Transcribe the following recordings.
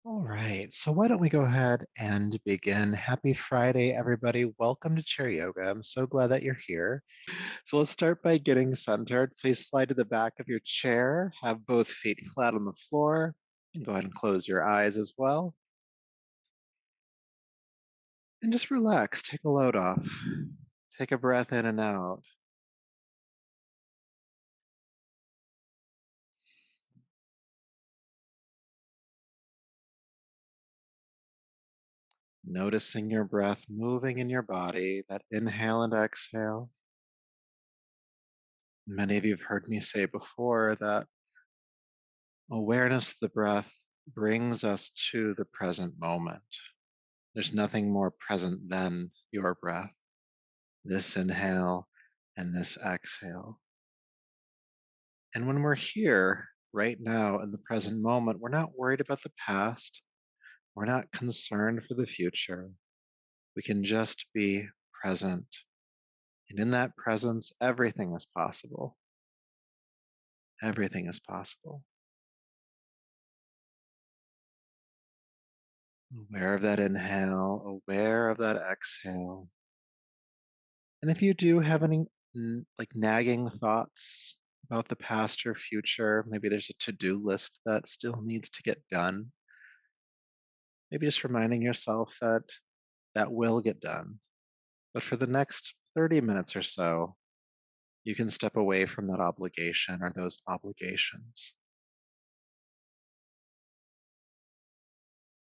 All right, so why don't we go ahead and begin? Happy Friday, everybody. Welcome to Chair Yoga. I'm so glad that you're here. So let's start by getting centered. Please slide to the back of your chair, have both feet flat on the floor, and go ahead and close your eyes as well. And just relax, take a load off. Take a breath in and out. Noticing your breath moving in your body, that inhale and exhale. Many of you have heard me say before that awareness of the breath brings us to the present moment. There's nothing more present than your breath, this inhale and this exhale. And when we're here right now in the present moment, we're not worried about the past. We're not concerned for the future. We can just be present. And in that presence, everything is possible. Everything is possible. Aware of that inhale, aware of that exhale. And if you do have any like nagging thoughts about the past or future, maybe there's a to-do list that still needs to get done. Maybe just reminding yourself that that will get done. But for the next 30 minutes or so, you can step away from that obligation or those obligations.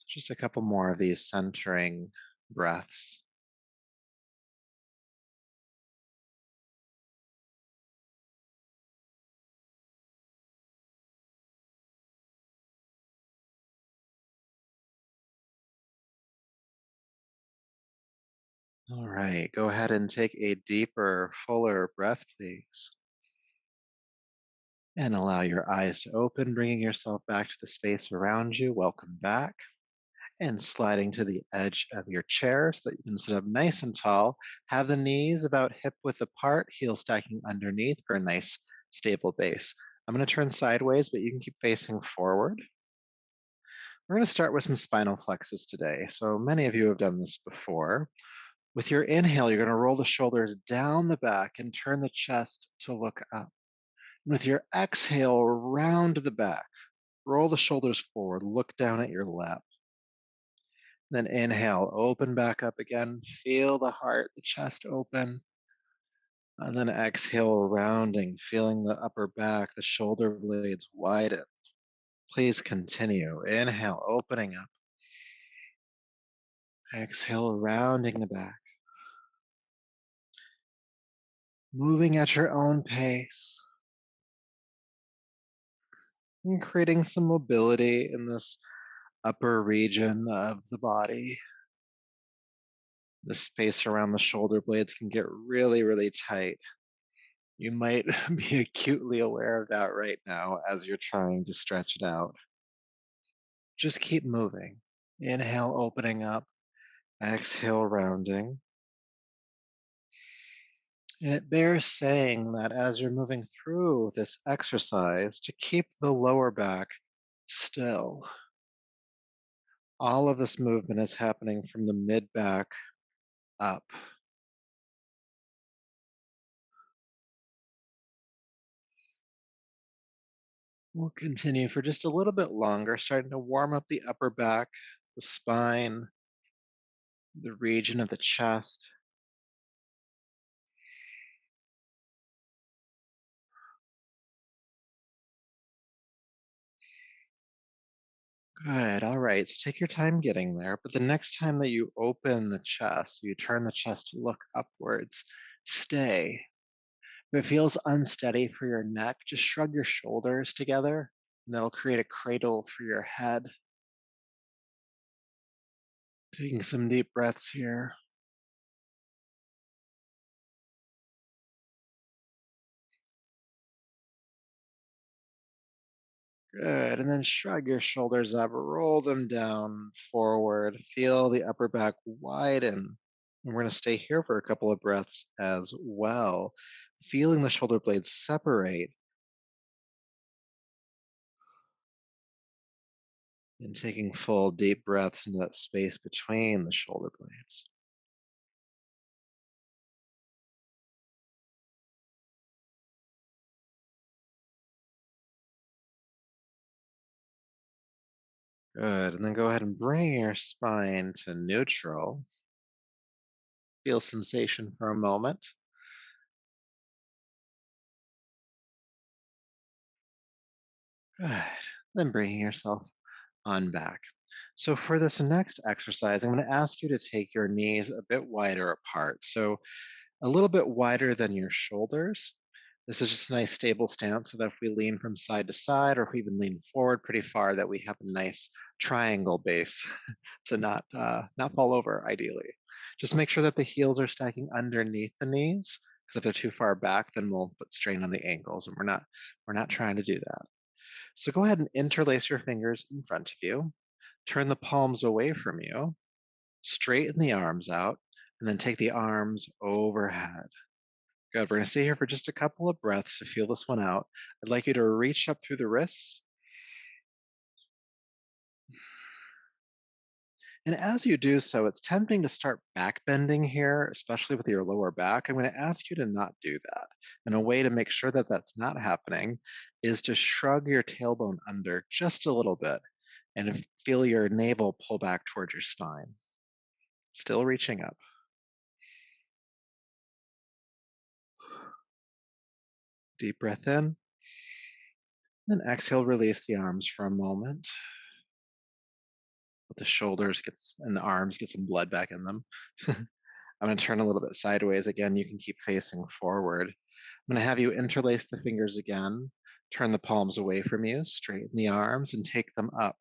Just a couple more of these centering breaths. All right, go ahead and take a deeper, fuller breath, please. And allow your eyes to open, bringing yourself back to the space around you. Welcome back. And sliding to the edge of your chair so that you can sit up nice and tall. Have the knees about hip width apart, heels stacking underneath for a nice stable base. I'm going to turn sideways, but you can keep facing forward. We're going to start with some spinal flexes today. So many of you have done this before. With your inhale, you're going to roll the shoulders down the back and turn the chest to look up. With your exhale, round the back, roll the shoulders forward, look down at your lap. Then inhale, open back up again, feel the heart, the chest open. And then exhale, rounding, feeling the upper back, the shoulder blades widen. Please continue. Inhale, opening up. Exhale, rounding the back. Moving at your own pace. And creating some mobility in this upper region of the body. The space around the shoulder blades can get really, really tight. You might be acutely aware of that right now as you're trying to stretch it out. Just keep moving. Inhale, opening up. Exhale, rounding. And it bears saying that as you're moving through this exercise, to keep the lower back still. All of this movement is happening from the mid back up. We'll continue for just a little bit longer, starting to warm up the upper back, the spine, the region of the chest. Good. All right. So take your time getting there. But the next time that you open the chest, you turn the chest to look upwards, stay. If it feels unsteady for your neck, just shrug your shoulders together, and that'll create a cradle for your head. Taking some deep breaths here. Good. And then shrug your shoulders up, roll them down forward. Feel the upper back widen. And we're going to stay here for a couple of breaths as well. Feeling the shoulder blades separate. And taking full deep breaths into that space between the shoulder blades. Good. And then go ahead and bring your spine to neutral. Feel sensation for a moment. Good. Then bringing yourself on back. So for this next exercise, I'm going to ask you to take your knees a bit wider apart. So a little bit wider than your shoulders. This is just a nice stable stance so that if we lean from side to side or if we even lean forward pretty far, that we have a nice triangle base to not fall over ideally. Just make sure that the heels are stacking underneath the knees, because if they're too far back, then we'll put strain on the ankles, and we're not trying to do that. So go ahead and interlace your fingers in front of you. Turn the palms away from you, straighten the arms out, and then take the arms overhead. Good. We're going to stay here for just a couple of breaths to feel this one out. I'd like you to reach up through the wrists. And as you do so, it's tempting to start back bending here, especially with your lower back. I'm going to ask you to not do that. And a way to make sure that that's not happening is to shrug your tailbone under just a little bit and feel your navel pull back towards your spine. Still reaching up. Deep breath in. Then exhale, release the arms for a moment. Let the shoulders and the arms get some blood back in them. I'm going to turn a little bit sideways again. You can keep facing forward. I'm going to have you interlace the fingers again. Turn the palms away from you, straighten the arms, and take them up.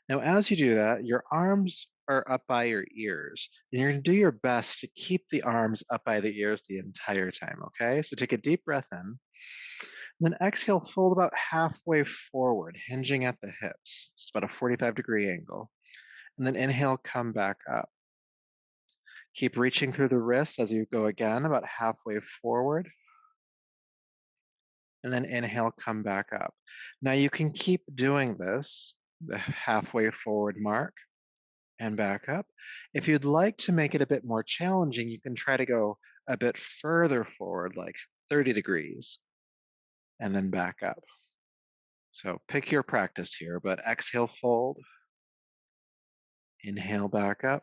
Now, as you do that, your arms are up by your ears, and you're going to do your best to keep the arms up by the ears the entire time, okay? So take a deep breath in. Then exhale, fold about halfway forward, hinging at the hips. It's about a 45-degree angle. And then inhale, come back up. Keep reaching through the wrists as you go again, about halfway forward. And then inhale, come back up. Now you can keep doing this, the halfway forward mark, and back up. If you'd like to make it a bit more challenging, you can try to go a bit further forward, like 30 degrees, and then back up. So pick your practice here, but exhale, fold. Inhale, back up.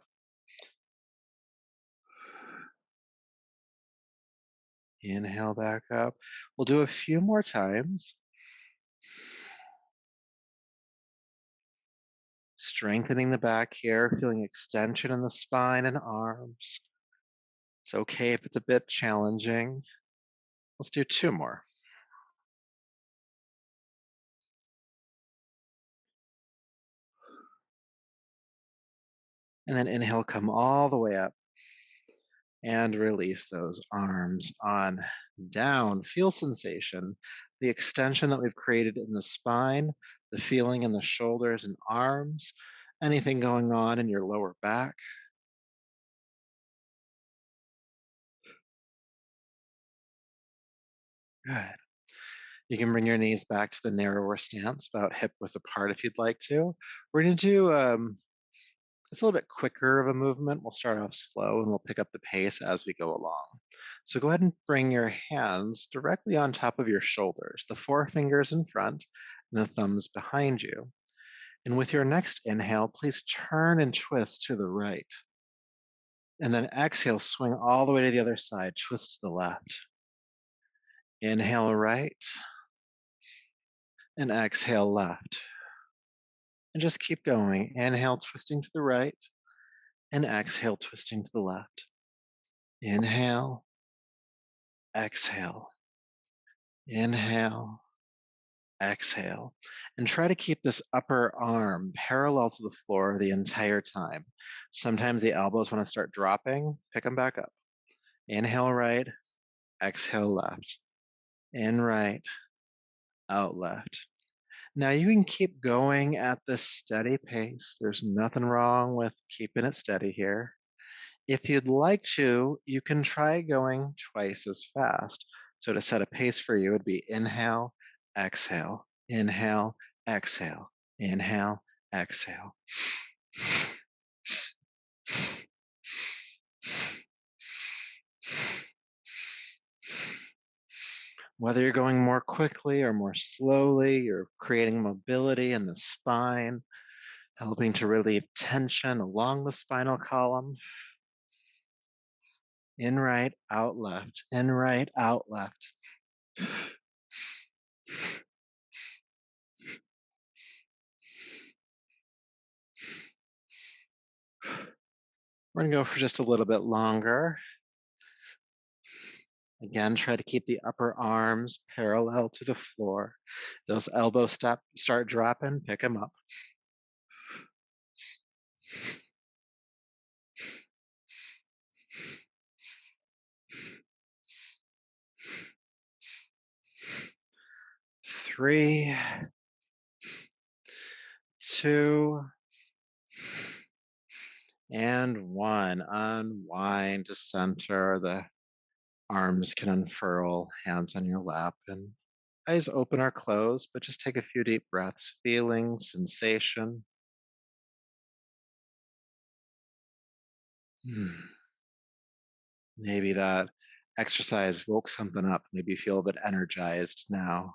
Inhale, back up. We'll do a few more times. Strengthening the back here, feeling extension in the spine and arms. It's okay if it's a bit challenging. Let's do two more. And then inhale, come all the way up and release those arms on down. Feel sensation, the extension that we've created in the spine, the feeling in the shoulders and arms, anything going on in your lower back. Good. You can bring your knees back to the narrower stance, about hip width apart if you'd like to. We're going to do it's a little bit quicker of a movement. We'll start off slow and we'll pick up the pace as we go along. So go ahead and bring your hands directly on top of your shoulders, the forefingers in front and the thumbs behind you. And with your next inhale, please turn and twist to the right. And then exhale, swing all the way to the other side, twist to the left. Inhale right and exhale left. And just keep going. Inhale, twisting to the right, and exhale, twisting to the left. Inhale, exhale, inhale, exhale. And try to keep this upper arm parallel to the floor the entire time. Sometimes the elbows want to start dropping, pick them back up. Inhale right, exhale left. In right, out left. Now you can keep going at this steady pace. There's nothing wrong with keeping it steady here. If you'd like to, you can try going twice as fast. So to set a pace for you, it'd be inhale, exhale, inhale, exhale, inhale, Exhale. Whether you're going more quickly or more slowly, you're creating mobility in the spine, helping to relieve tension along the spinal column. In right, out left. In right, out left. We're going to go for just a little bit longer. Again, try to keep the upper arms parallel to the floor. Those elbows start dropping, pick them up. Three, two, and one. Unwind to center. The arms can unfurl, hands on your lap, and eyes open or closed, but just take a few deep breaths, feeling sensation. Maybe that exercise woke something up. Maybe you feel a bit energized now.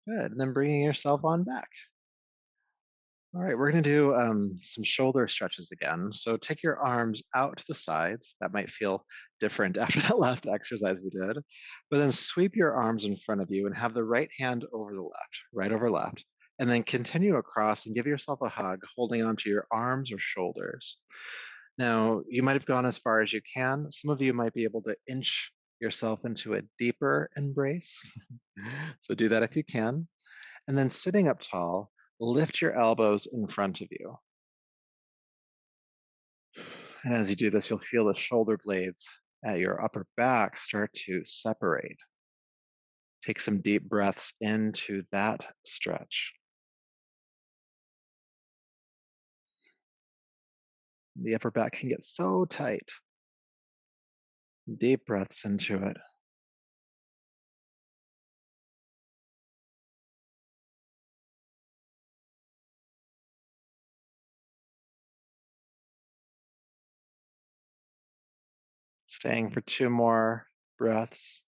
Good. And then bringing yourself on back. All right, we're going to do some shoulder stretches again. So take your arms out to the sides. That might feel different after that last exercise we did. But then sweep your arms in front of you and have the right hand over the left, right over left. And then continue across and give yourself a hug, holding onto your arms or shoulders. Now, you might have gone as far as you can. Some of you might be able to inch yourself into a deeper embrace. So do that if you can. And then sitting up tall, lift your elbows in front of you. And as you do this, you'll feel the shoulder blades at your upper back start to separate. Take some deep breaths into that stretch. The upper back can get so tight. Deep breaths into it. Staying for 2 more breaths.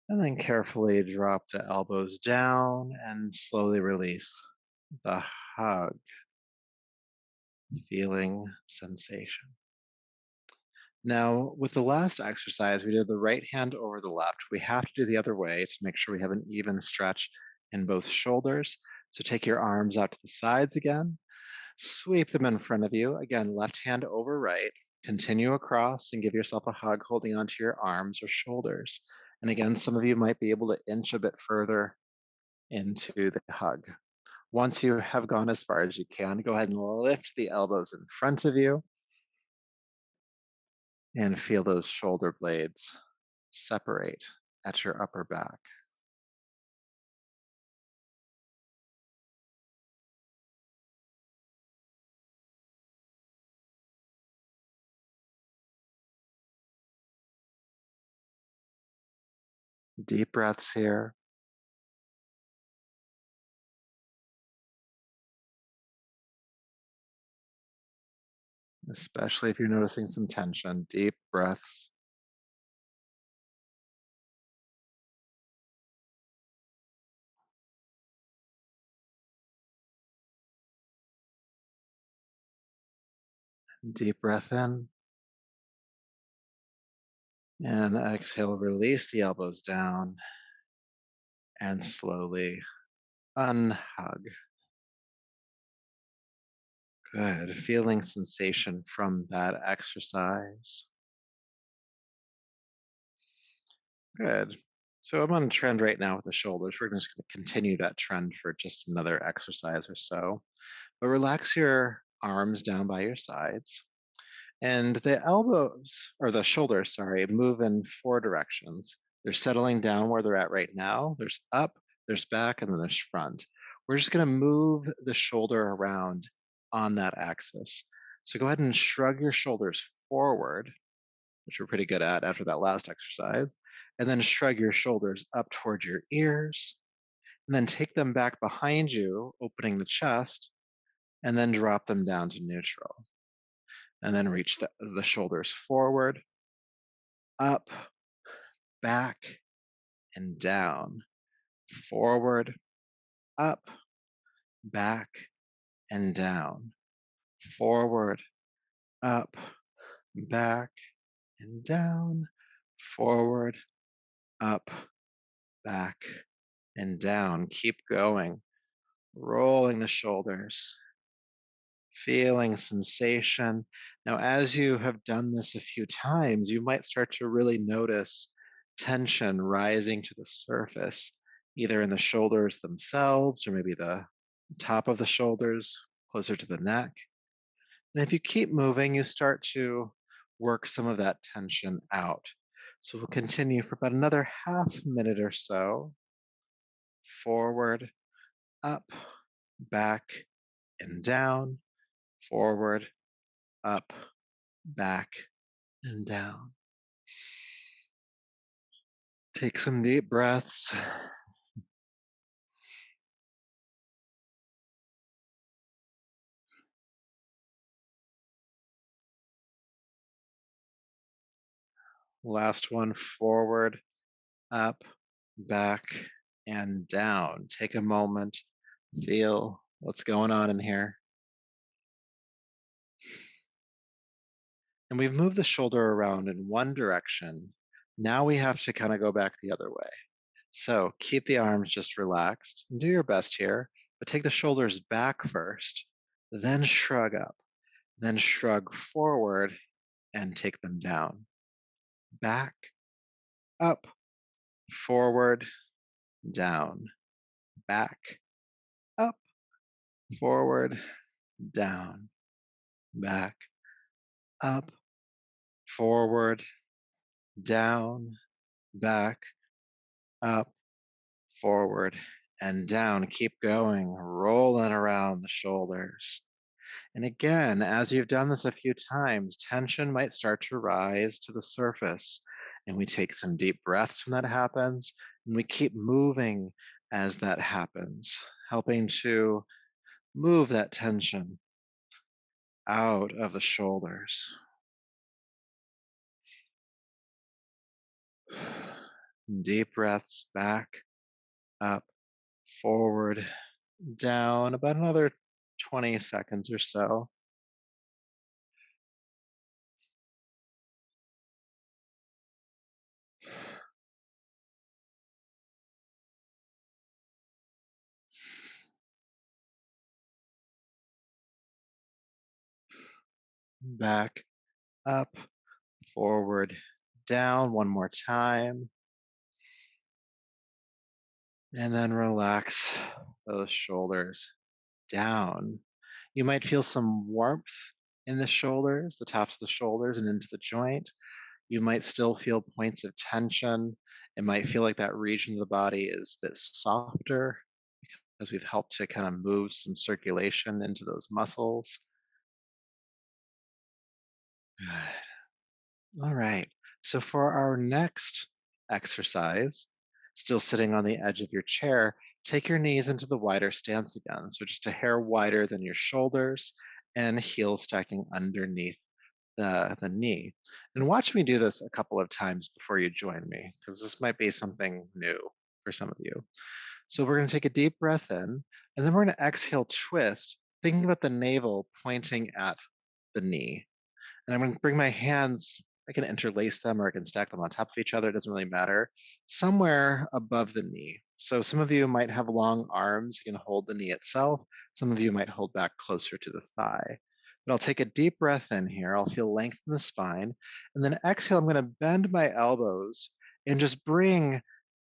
And then carefully drop the elbows down and slowly release the hug, feeling sensation. Now, with the last exercise, we did the right hand over the left. We have to do the other way to make sure we have an even stretch in both shoulders. So take your arms out to the sides again, sweep them in front of you. Again, left hand over right. Continue across and give yourself a hug, holding onto your arms or shoulders. And again, some of you might be able to inch a bit further into the hug. Once you have gone as far as you can, go ahead and lift the elbows in front of you and feel those shoulder blades separate at your upper back. Deep breaths here. Especially if you're noticing some tension. Deep breaths. Deep breath in. And exhale, release the elbows down and slowly unhug. Good. Feeling sensation from that exercise. Good. So I'm on a trend right now with the shoulders. We're just going to continue that trend for just another exercise or so. But relax your arms down by your sides. And the elbows, or the shoulders, sorry, move in 4 directions. They're settling down where they're at right now. There's up, there's back, and then there's front. We're just going to move the shoulder around on that axis. So go ahead and shrug your shoulders forward, which we're pretty good at after that last exercise, and then shrug your shoulders up towards your ears, and then take them back behind you, opening the chest, and then drop them down to neutral. And then reach the shoulders forward, up, back, and down. Forward, up, back, and down. Forward, up, back, and down. Forward, up, back, and down. Keep going. Rolling the shoulders, feeling sensation. Now, as you have done this a few times, you might start to really notice tension rising to the surface, either in the shoulders themselves or maybe the top of the shoulders, closer to the neck. And if you keep moving, you start to work some of that tension out. So we'll continue for about another half minute or so. Forward, up, back, and down. Forward, up, back, and down. Take some deep breaths. Last one, forward, up, back, and down. Take a moment, feel what's going on in here. And we've moved the shoulder around in one direction. Now we have to kind of go back the other way. So keep the arms just relaxed and do your best here, but take the shoulders back first, then shrug up, then shrug forward and take them down. Back, up, forward, down. Back, up, forward, down. Back, up, forward, down. Back, up, forward, and down. Keep going, rolling around the shoulders. And again, as you've done this a few times, tension might start to rise to the surface. And we take some deep breaths when that happens. And we keep moving as that happens, helping to move that tension out of the shoulders. Deep breaths back, up, forward, down, about another 20 seconds or so. Back, up, forward, down, one more time. And then relax those shoulders down. You might feel some warmth in the shoulders, the tops of the shoulders, and into the joint. You might still feel points of tension. It might feel like that region of the body is a bit softer as we've helped to kind of move some circulation into those muscles. All right. So for our next exercise, still sitting on the edge of your chair, take your knees into the wider stance again. So just a hair wider than your shoulders and heels stacking underneath the knee. And watch me do this a couple of times before you join me, because this might be something new for some of you. So we're going to take a deep breath in, and then we're going to exhale, twist, thinking about the navel pointing at the knee. And I'm going to bring my hands, I can interlace them or I can stack them on top of each other. It doesn't really matter. Somewhere above the knee. So some of you might have long arms. You can hold the knee itself. Some of you might hold back closer to the thigh. But I'll take a deep breath in here. I'll feel length in the spine. And then exhale, I'm going to bend my elbows and just bring,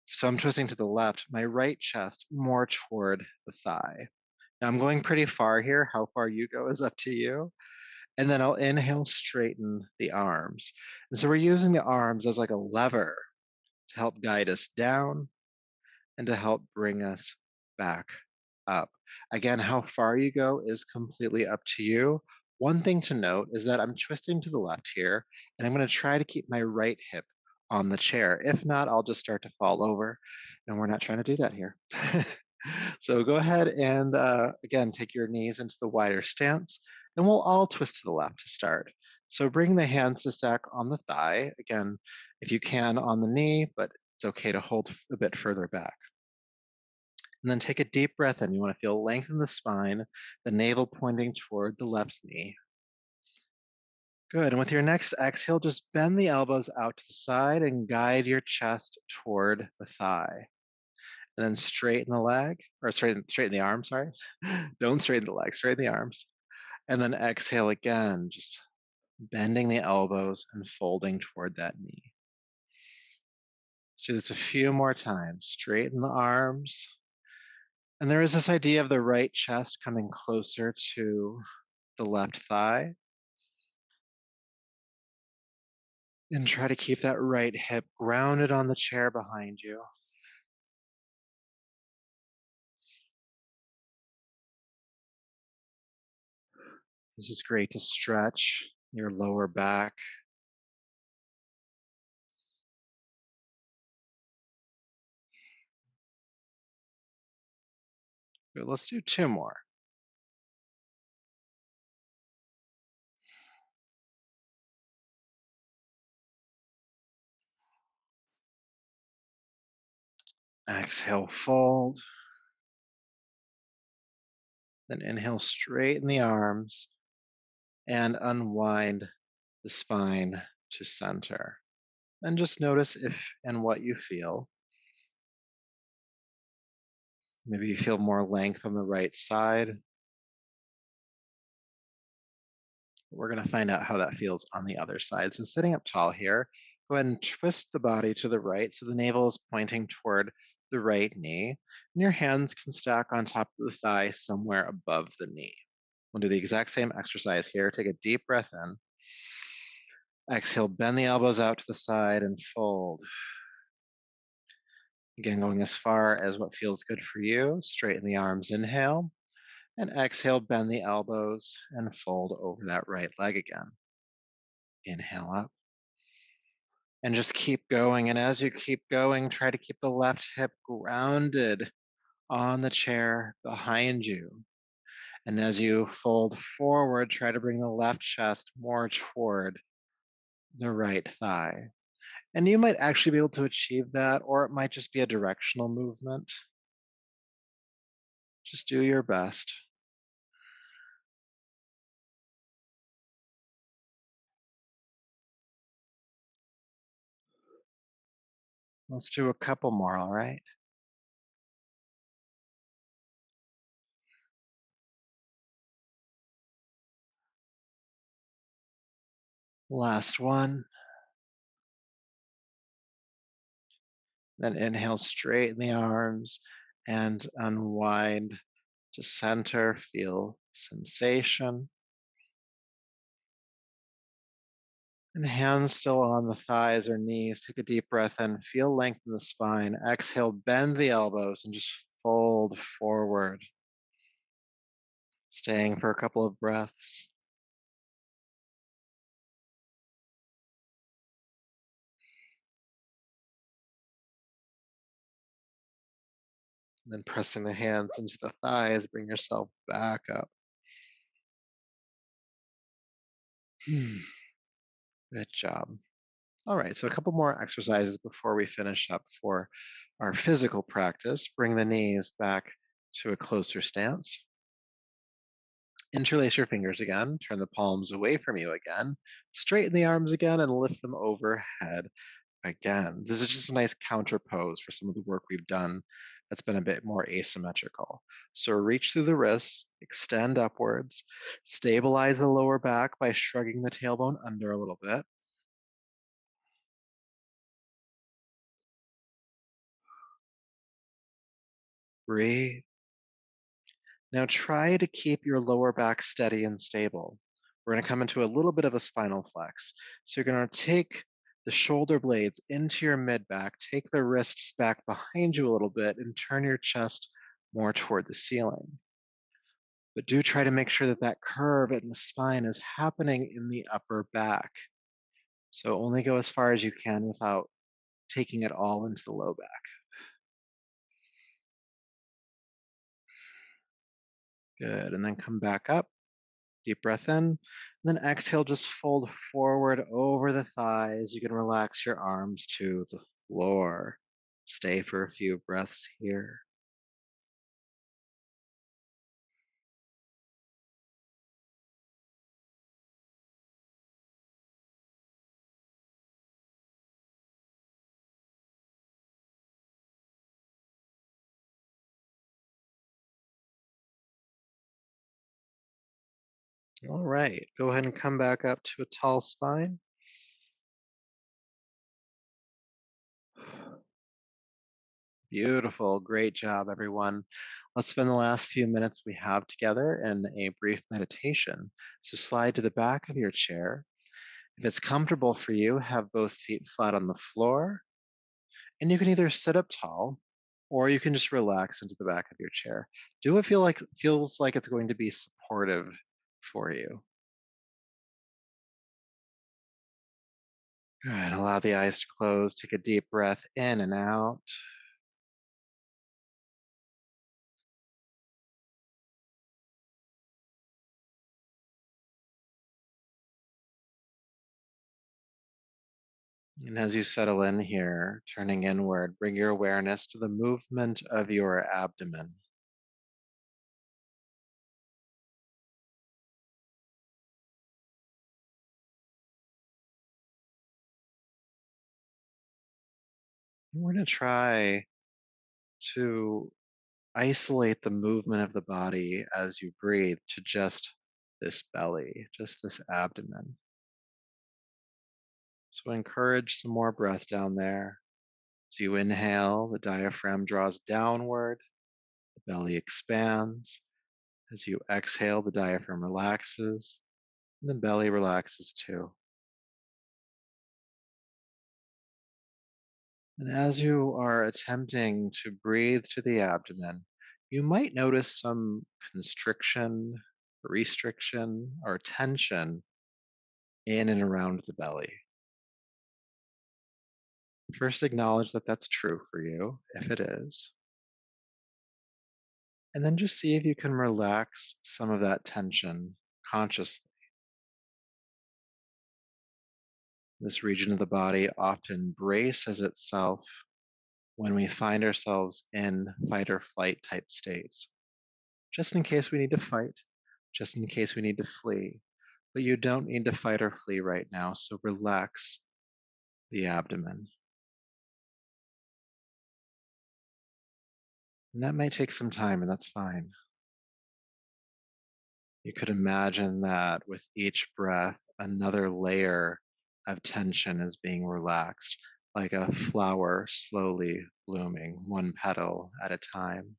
so I'm twisting to the left, my right chest more toward the thigh. Now I'm going pretty far here. How far you go is up to you. And then I'll inhale, straighten the arms. And so we're using the arms as like a lever to help guide us down and to help bring us back up. Again, how far you go is completely up to you. One thing to note is that I'm twisting to the left here, and I'm going to try to keep my right hip on the chair. If not, I'll just start to fall over, and we're not trying to do that here. So go ahead and, again, take your knees into the wider stance, and we'll all twist to the left to start. So bring the hands to stack on the thigh, again, if you can on the knee, but it's okay to hold a bit further back. And then take a deep breath in. You want to feel length in the spine, the navel pointing toward the left knee. Good. And with your next exhale, just bend the elbows out to the side and guide your chest toward the thigh. And then straighten the leg, or straighten the arm, sorry. Don't straighten the leg, straighten the arms. And then exhale again, just bending the elbows and folding toward that knee. Let's do this a few more times. Straighten the arms. And there is this idea of the right chest coming closer to the left thigh. And try to keep that right hip grounded on the chair behind you. This is great to stretch your lower back. Good. Let's do two more. Exhale, fold. Then inhale, straighten the arms and unwind the spine to center. And just notice if and what you feel. Maybe you feel more length on the right side. We're going to find out how that feels on the other side. So sitting up tall here, go ahead and twist the body to the right so the navel is pointing toward the right knee. And your hands can stack on top of the thigh somewhere above the knee. We'll do the exact same exercise here. Take a deep breath in. Exhale, bend the elbows out to the side and fold. Again, going as far as what feels good for you. Straighten the arms, inhale. And exhale, bend the elbows and fold over that right leg again. Inhale up. And just keep going. And as you keep going, try to keep the left hip grounded on the chair behind you. And as you fold forward, try to bring the left chest more toward the right thigh. And you might actually be able to achieve that, or it might just be a directional movement. Just do your best. Let's do a couple more, all right? Last one. Then inhale, straighten the arms and unwind to center. Feel sensation. And hands still on the thighs or knees. Take a deep breath in. Feel length in the spine. Exhale, bend the elbows and just fold forward. Staying for a couple of breaths. And then pressing the hands into the thighs, bring yourself back up. Good job. All right, so a couple more exercises before we finish up for our physical practice. Bring the knees back to a closer stance. Interlace your fingers again, turn the palms away from you again, straighten the arms again, and lift them overhead again. This is just a nice counter pose for some of the work we've done that's been a bit more asymmetrical. So reach through the wrists, extend upwards, stabilize the lower back by shrugging the tailbone under a little bit. Breathe. Now try to keep your lower back steady and stable. We're going to come into a little bit of a spinal flex. So you're going to take the shoulder blades into your mid back, take the wrists back behind you a little bit, and turn your chest more toward the ceiling. But do try to make sure that that curve in the spine is happening in the upper back. So only go as far as you can without taking it all into the low back. Good. And then come back up. Deep breath in. And then exhale, just fold forward over the thighs. You can relax your arms to the floor. Stay for a few breaths here. All right. Go ahead and come back up to a tall spine. Beautiful. Great job, everyone. Let's spend the last few minutes we have together in a brief meditation. So slide to the back of your chair. If it's comfortable for you, have both feet flat on the floor, and you can either sit up tall or you can just relax into the back of your chair. Do it feels like it's going to be supportive for you. Good. Allow the eyes to close. Take a deep breath in and out. And as you settle in here, turning inward, bring your awareness to the movement of your abdomen. We're going to try to isolate the movement of the body as you breathe to just this belly, just this abdomen. So encourage some more breath down there. As you inhale, the diaphragm draws downward, the belly expands. As you exhale, the diaphragm relaxes, and the belly relaxes too. And as you are attempting to breathe to the abdomen, you might notice some constriction, restriction, or tension in and around the belly. First, acknowledge that that's true for you, if it is, and then just see if you can relax some of that tension consciously. This region of the body often braces itself when we find ourselves in fight or flight type states, just in case we need to fight, just in case we need to flee. But you don't need to fight or flee right now, so relax the abdomen. And that may take some time, and that's fine. You could imagine that with each breath, another layer of tension is being relaxed, like a flower slowly blooming, one petal at a time.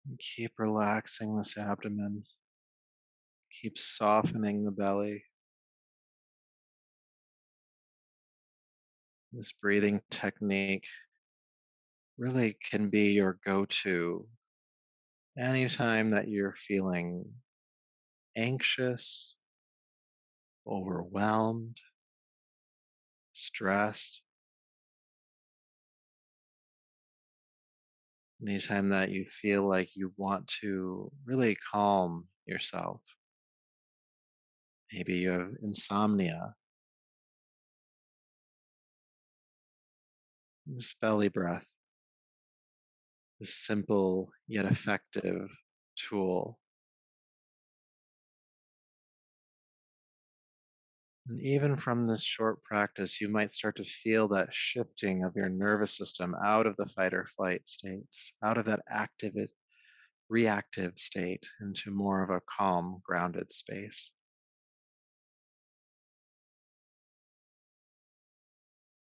And keep relaxing this abdomen, keep softening the belly. This breathing technique really can be your go to anytime that you're feeling anxious, overwhelmed, stressed. Anytime that you feel like you want to really calm yourself. Maybe you have insomnia. This belly breath, this simple yet effective tool. And even from this short practice, you might start to feel that shifting of your nervous system out of the fight or flight states, out of that active reactive state into more of a calm, grounded space.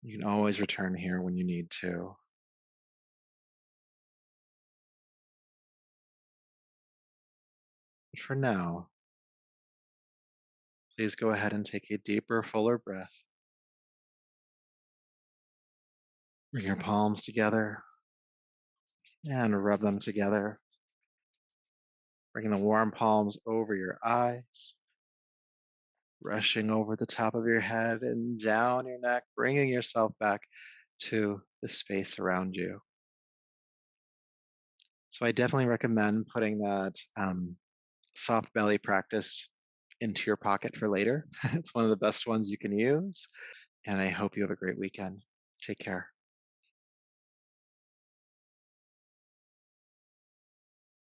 You can always return here when you need to. But for now, please go ahead and take a deeper, fuller breath. Bring your palms together and rub them together. Bringing the warm palms over your eyes, rushing over the top of your head and down your neck, bringing yourself back to the space around you. So I definitely recommend putting that soft belly practice into your pocket for later. It's one of the best ones you can use. And I hope you have a great weekend. Take care.